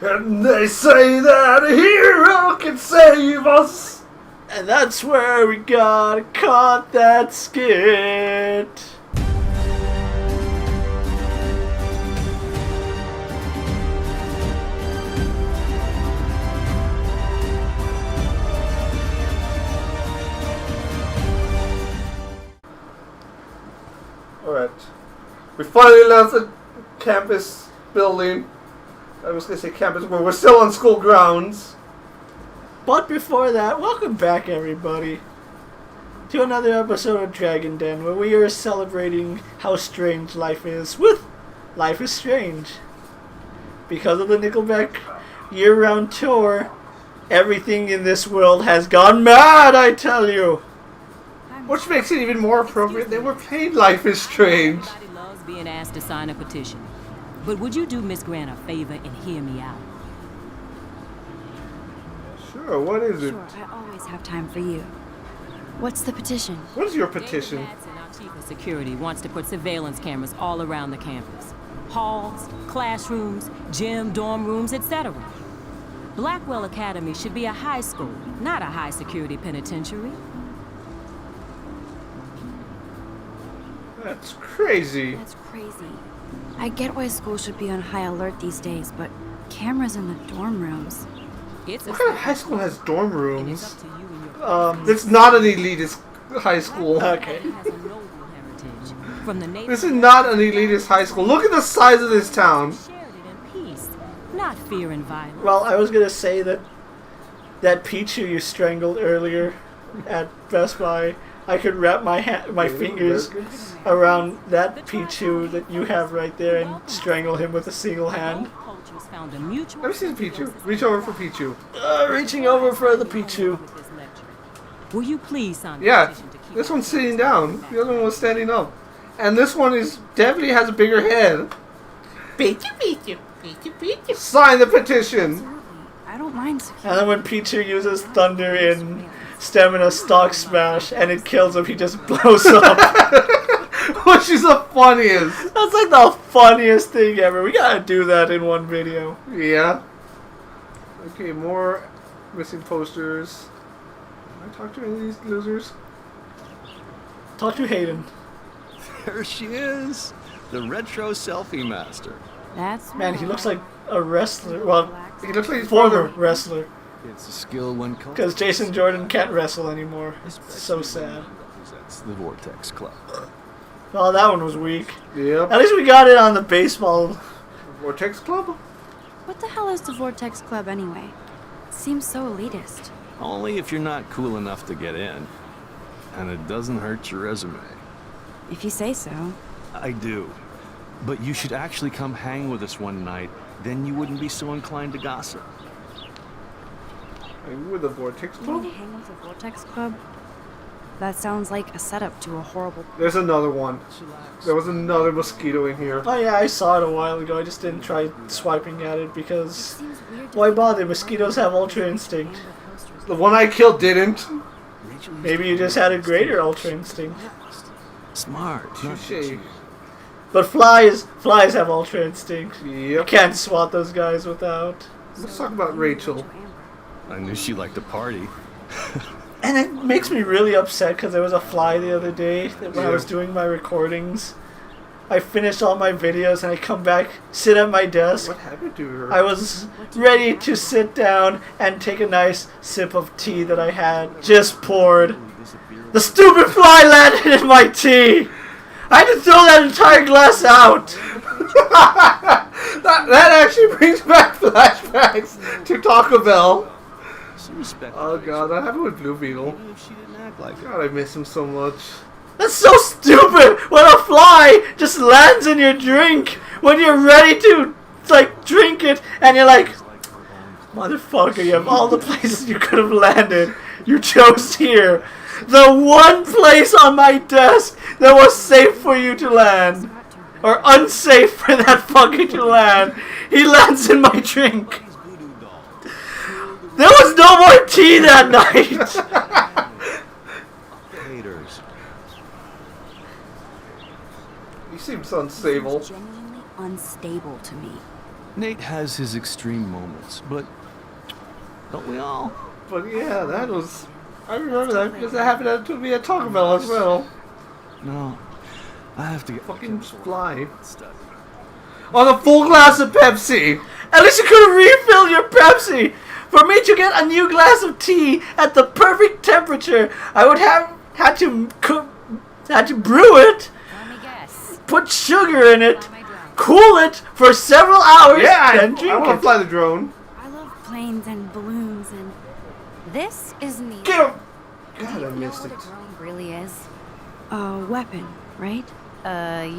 And they say that a hero can save us. And that's where we gotta cut that skit. Alright. We finally left the campus building. I was going to say campus, but we're still on school grounds. But before that, welcome back everybody to another episode of Dragon Den, where we are celebrating how strange life is with Life is Strange. Because of the Nickelback year-round tour, everything in this world has gone mad, I tell you. Which makes it even more appropriate that we're playing Life is Strange. Everybody loves being asked to sign a petition. But would you do Miss Grant a favor and hear me out? Sure, what is it? Sure, I always have time for you. What's the petition? What is your petition? David Madsen, our chief of security, wants to put surveillance cameras all around the campus. Halls, classrooms, gym, dorm rooms, etc. Blackwell Academy should be a high school, not a high-security penitentiary. That's crazy. That's crazy. I get why school should be on high alert these days, but cameras in the dorm rooms. It's What kind of high school has dorm and it's rooms? up to you and your It's not an elitist high school. Okay. It has a noble heritage. From the This is not an elitist high school. Look at the size of this town. shared it in peace, not fear and violence. Well, I was gonna say that Pichu you strangled earlier at Best Buy, I could wrap my fingers around that Pichu that you have right there and strangle him with a single hand. Both cultures found a mutual Let me see the Pichu. Reach over for Pichu. Reaching over for the Pichu. with this lecture. Will you please sign the Yeah, petition to keep this one's sitting down. The other one was standing up. And this one is definitely has a bigger head. Pichu, Pichu, Pichu, Pichu. Sign the petition. Absolutely. I don't mind security. And then when Pichu uses thunder in Stamina Stock Smash and it kills him, he just blows up. Which is the funniest. That's like the funniest thing ever. We gotta do that in one video. Yeah. Okay, more missing posters. Can I talk to any of these losers? Talk to Hayden. There she is, the retro selfie master. That's Man, he looks like a wrestler. Well, He looks like he's former father. wrestler. It's a skill one cultivates. Because Jason Jordan can't wrestle anymore. It's so sad. Represents the Vortex Club. Well, that one was weak. Yep. At least we got it on the baseball. Vortex Club? What the hell is the Vortex Club anyway? It seems so elitist. Only if you're not cool enough to get in. And it doesn't hurt your resume. If you say so. I do. But you should actually come hang with us one night, then you wouldn't be so inclined to gossip. Are you with the Vortex You Club? mean hang with the Vortex Club? That sounds like a setup to a horrible... There's another one. There was another mosquito in here. Oh yeah, I saw it a while ago. I just didn't try swiping at it because... Seems weird to Why think bother? of Mosquitoes have Ultra Instinct. Amber posters. The one I killed didn't. Maybe you just had a greater Ultra Instinct. Smart. not Touche. cheap. But flies have Ultra Instinct. You Yep. can't swat those guys without. Let's talk about Rachel. I knew she liked to party. And it makes me really upset because there was a fly the other day that when I was Yeah. doing my recordings. I finished all my videos and I come back, sit at my desk. What happened to her? I was ready to sit down and take a nice sip of tea that I had just poured. The stupid fly landed in my tea! I had to throw that entire glass out! that actually brings back flashbacks to Taco Bell. She respected Oh god, that happened with Blue Beetle. even if she didn't act like it. God, I miss him so much. That's so stupid when a fly just lands in your drink when you're ready to, like, drink it and you're like, motherfucker, you have all the places you could have landed. You chose here. The one place on my desk that was safe for you to land. Or unsafe for that fucker to land. He lands in my drink. There was no more tea that night. Haters. He seems unstable. Genuinely unstable to me. Nate has his extreme moments, but don't we all? But yeah, that was... I remember that because that happened to me at Taco Bell as well. No, I have to get Fucking fly. On a full glass of Pepsi! At least you could have refilled your Pepsi! For me to get a new glass of tea at the perfect temperature, I would have had to brew it, Let me guess. put sugar in it, Fly my drone. cool it for several hours, Yeah, then I drink want to it. fly the drone. I love planes and balloons and... This is neat. Get him! God, I You know missed what it. a drone really is? a weapon, right?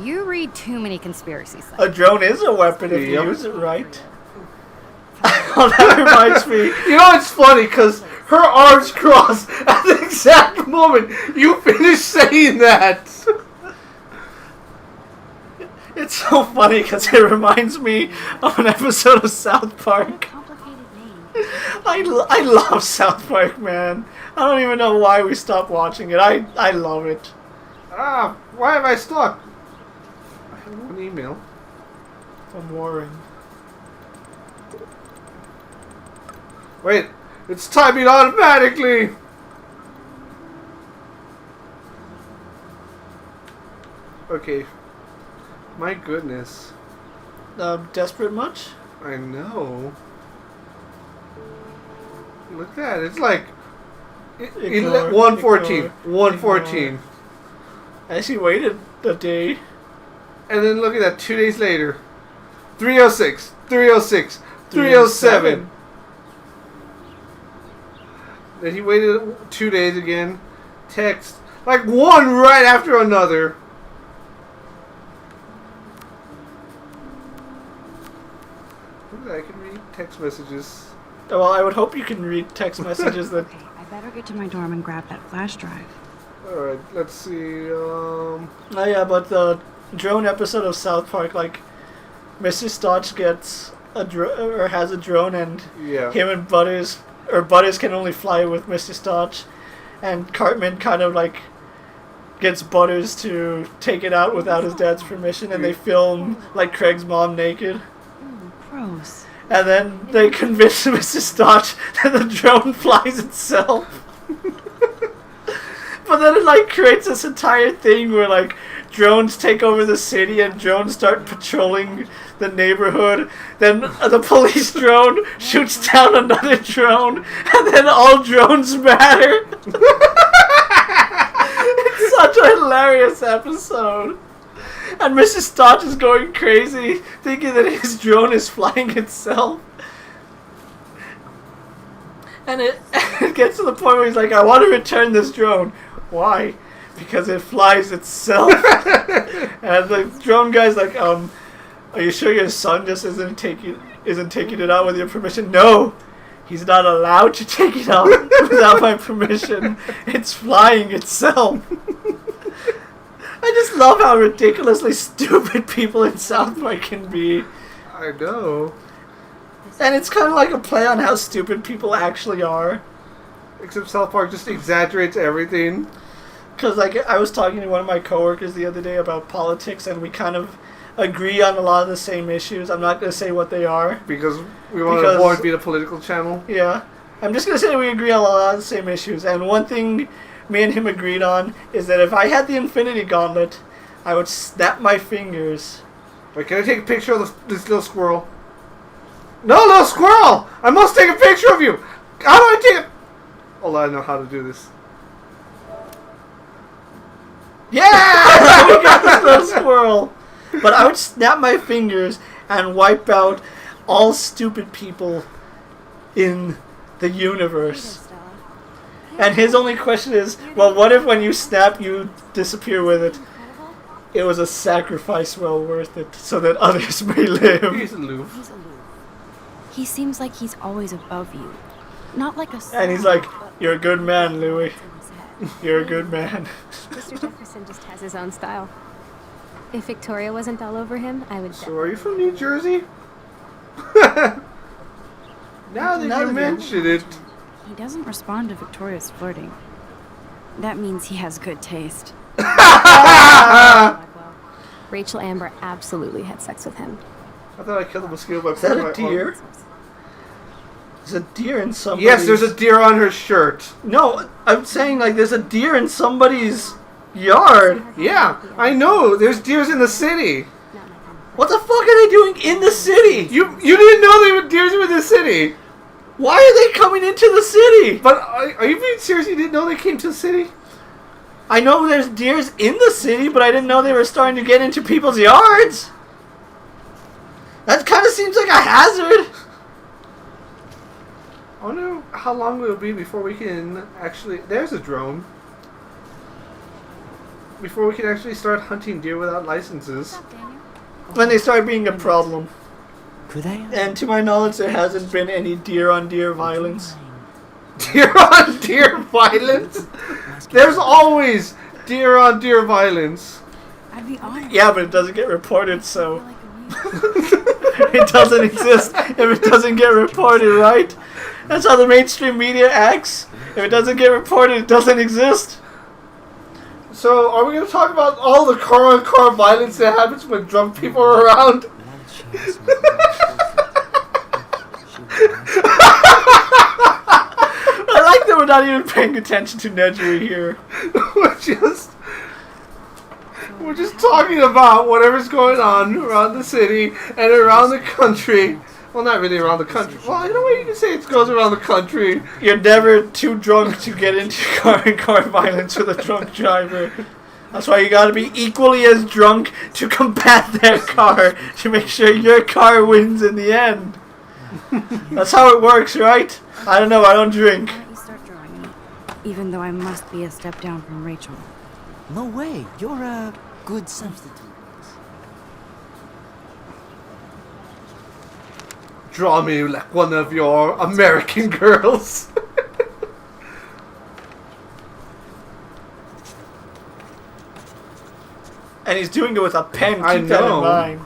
You read too many conspiracy sites. A drone is a weapon if you Yep. use it right. Oh, that reminds me. You know, it's funny because her arms crossed at the exact moment you finished saying that. It's so funny because it reminds me of an episode of South Park. Complicated name. I love South Park, man. I don't even know why we stopped watching it. I love it. Ah, why am I stuck? I have one email. From Warren. Wait, it's timing automatically. Okay. My goodness. Desperate much? I know. Look at that. It's like Ignore, 114. ignore, 114. I actually waited a day. And then look at that. 2 days later. 306. 306. 307. Then he waited 2 days again. Text. Like one right after another. Look at that. I can read text messages. Well, I would hope you can read text messages that... Okay, I better get to my dorm and grab that flash drive. Alright, let's see. Oh yeah, but the drone episode of South Park, like, Mr. Stotch gets or has a drone, and Yeah. him and Butters, or Butters can only fly with Mr. Stotch, and Cartman kind of like gets Butters to take it out without his dad's permission, and they film like Craig's mom naked, Gross. and then they convince Mr. Stotch that the drone flies itself. But then it like creates this entire thing where like drones take over the city and drones start patrolling the neighborhood. Then the police drone shoots down another drone, and then all drones matter. It's such a hilarious episode. And Mrs. Stotch is going crazy, thinking that his drone is flying itself. And it gets to the point where he's like, I want to return this drone. Why? Because it flies itself. And the drone guy's like, are you sure your son just isn't taking it out with your permission? No, he's not allowed to take it out without my permission. It's flying itself. I just love how ridiculously stupid people in South Park can be. I know. And it's kind of like a play on how stupid people actually are. Except South Park just exaggerates everything. Because like I was talking to one of my coworkers the other day about politics, and we kind of agree on a lot of the same issues. I'm not going to say what they are. Because we want to avoid being a political channel. Yeah. I'm just going to say we agree on a lot of the same issues. And one thing me and him agreed on is that if I had the Infinity Gauntlet, I would snap my fingers. Wait, can I take a picture of this little squirrel? No, little squirrel! I must take a picture of you! How do I take it? Oh, I know how to do this. Yeah! We got this little squirrel! But I would snap my fingers and wipe out all stupid people in the universe. And his only question is, well, what if when you snap, you disappear with it? It was a sacrifice well worth it, so that others may live. He's aloof. He's aloof. He seems like he's always above you. Not like a... And he's like, you're a good man, Louis. You're a good man. Mr. Jefferson just has his own style. If Victoria wasn't all over him, I would... So are you from New Jersey? Now that you mention it. He doesn't respond to Victoria's flirting. That means he has good taste. Blackwell. Rachel Amber absolutely had sex with him. I thought I killed a mosquito by Is that putting a my deer? arm- There's a deer in somebody's... Yes, there's a deer on her shirt. No, I'm saying like there's a deer in somebody's yard. Yeah, I know. There's deers in the city. What the fuck are they doing in the city? You didn't know there were deers in the city. Why are they coming into the city? But are you being serious? You didn't know they came to the city? I know there's deers in the city, but I didn't know they were starting to get into people's yards. That kind of seems like a hazard. I wonder how long it will be before we can actually... There's a drone. Before we can actually start hunting deer without licenses. When they start being a problem. Could I? And to my knowledge, there hasn't been any deer-on-deer violence. Deer-on-deer violence? There's always deer-on-deer violence. I'd be honored. Yeah, but it doesn't get reported, so... I feel like a mute. It doesn't exist if it doesn't get reported, right? That's how the mainstream media acts. If it doesn't get reported, it doesn't exist. So, are we going to talk about all the car-on-car violence that happens when drunk people are around? I like that we're not even paying attention to Nedry here. We're just talking about whatever's going on around the city and around the country. Well, not really around the country. Well, you know what? You can say it goes around the country. You're never too drunk to get into car-on-car violence with a drunk driver. That's why you gotta be equally as drunk to combat their car, to make sure your car wins in the end. That's how it works, right? I don't know, I don't drink. Why don't you start drawing me? Even though I must be a step down from Rachel. No way. You're a good substitute. Draw me like one of your American girls. And he's doing it with a pen, keep I that in know. mind.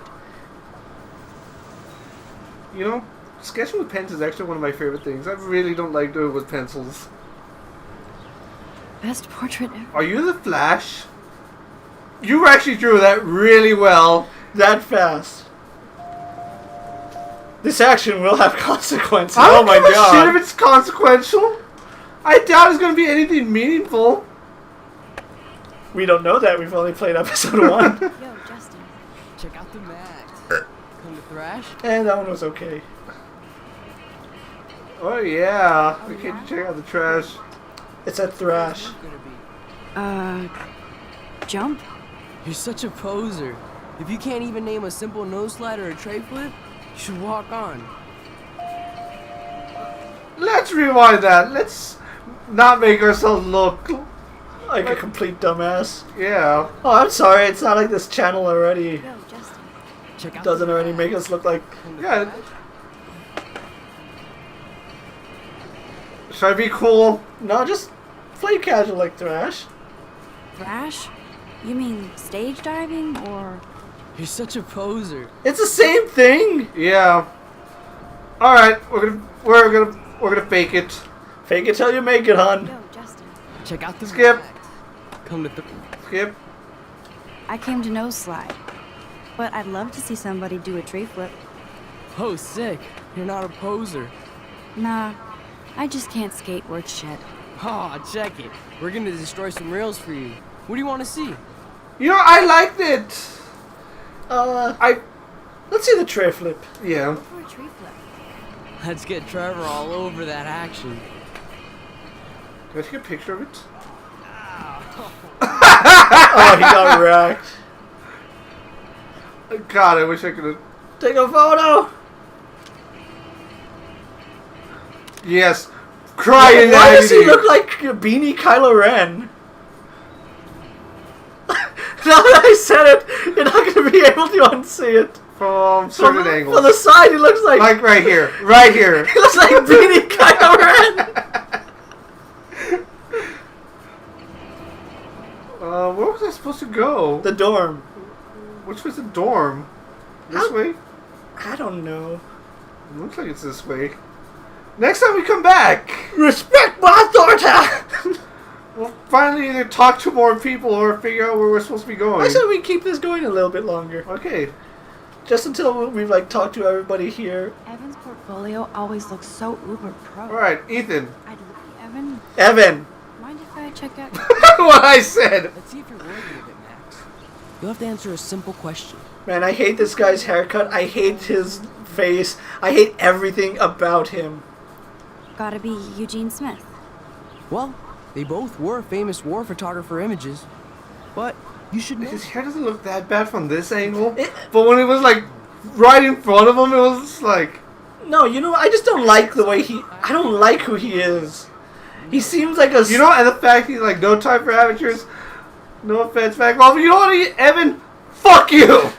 You know, sketching with pens is actually one of my favorite things. I really don't like doing it with pencils. Best portrait ever. Are you the Flash? You actually drew that really well. That fast. This action will have consequences. I don't Oh my give a god. shit if it's consequential. I doubt it's going to be anything meaningful. We don't know that. We've only played episode 1. Yo, Justin. Check out the Max. Come to Thrash? And that one was okay. Oh yeah, we can check out the trash. It's a thrash. Jump? You're such a poser. If you can't even name a simple nose slide or a tray flip, you should walk on. Let's rewind that. Let's not make ourselves look Like a complete dumbass. yeah. Oh, I'm sorry. It's not like this channel already Yo, Justin. Check out doesn't the already make us look like... Yeah. Should I be cool? No, just play casual like thrash. Thrash? You mean stage diving or... You're such a poser. It's the same thing. Yeah. All right, we're gonna fake it. Fake it till you make it, hun. Yo, Justin. Check out the Skip. Max. Come to Skip. I came to nose slide. But I'd love to see somebody do a tree flip. Oh, sick. You're not a poser. Nah, I just can't skate worth shit. Aw, check it. We're gonna destroy some rails for you. What do you want to see? You know, I liked it. Let's see the tray flip. Yeah. For a tree flip. Let's get Trevor all over that action. Can I take a picture of it? Oh, he got wrecked. God, I wish I could have. Take a photo. Yes. Crying Why does he agony. look like Beanie Kylo Ren? Now that I said it, you're not going to be able to unsee it. From certain angles. From the side, he looks like... Like right here. Right here. He looks like Beanie Kylo Ren. Where was I supposed to go? The dorm. Which was the dorm? This way? I don't know. Looks like it's this way. Next time we come back, Respect my authority. we'll finally either talk to more people or figure out where we're supposed to be going. I said we keep this going a little bit longer. Okay. just until we've like talked to everybody here. Evan's portfolio always looks so uber pro. Alright, Ethan. Evan. Mind if I check out? What I said. Let's see if you're worthy of it, Max. You'll have to answer a simple question. Man, I hate this guy's haircut. I hate his face. I hate everything about him. Gotta be Eugene Smith. Well, they both were famous war photographer images. But you should know. His hair doesn't look that bad from this angle. But when it was like right in front of him, it was just like... No, you know, I just don't like the way he... I don't like who he is. He seems like a... You know, and the fact he's like, no time for amateurs. No offense, back off. You know what, Evan? Fuck you!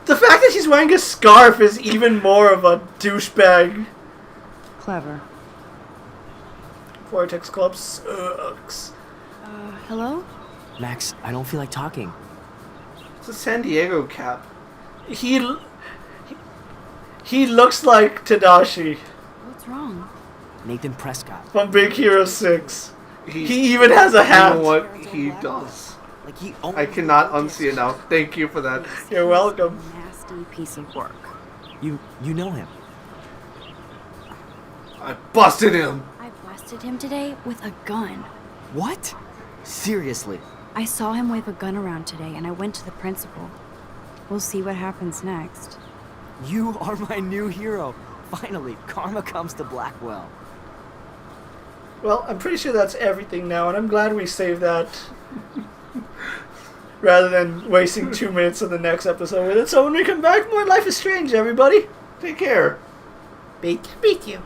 The fact that he's wearing a scarf is even more of a douchebag. Clever. Vortex Club sucks. Hello? Max, I don't feel like talking. It's a San Diego cap. He looks like Tadashi What's wrong? Nathan Prescott. from Big Hero 6. He even has a hat. You know what he does. Like he I cannot unsee it now. Thank you for that. You're welcome. Nasty piece of work. You know him. I busted him. I busted him today with a gun. What? Seriously? I saw him wave a gun around today, and I went to the principal. We'll see what happens next. You are my new hero. Finally, karma comes to Blackwell. Well, I'm pretty sure that's everything now, and I'm glad we saved that. Rather than wasting 2 minutes of the next episode with it. So when we come back, more Life is Strange, everybody. Take care. Beat you.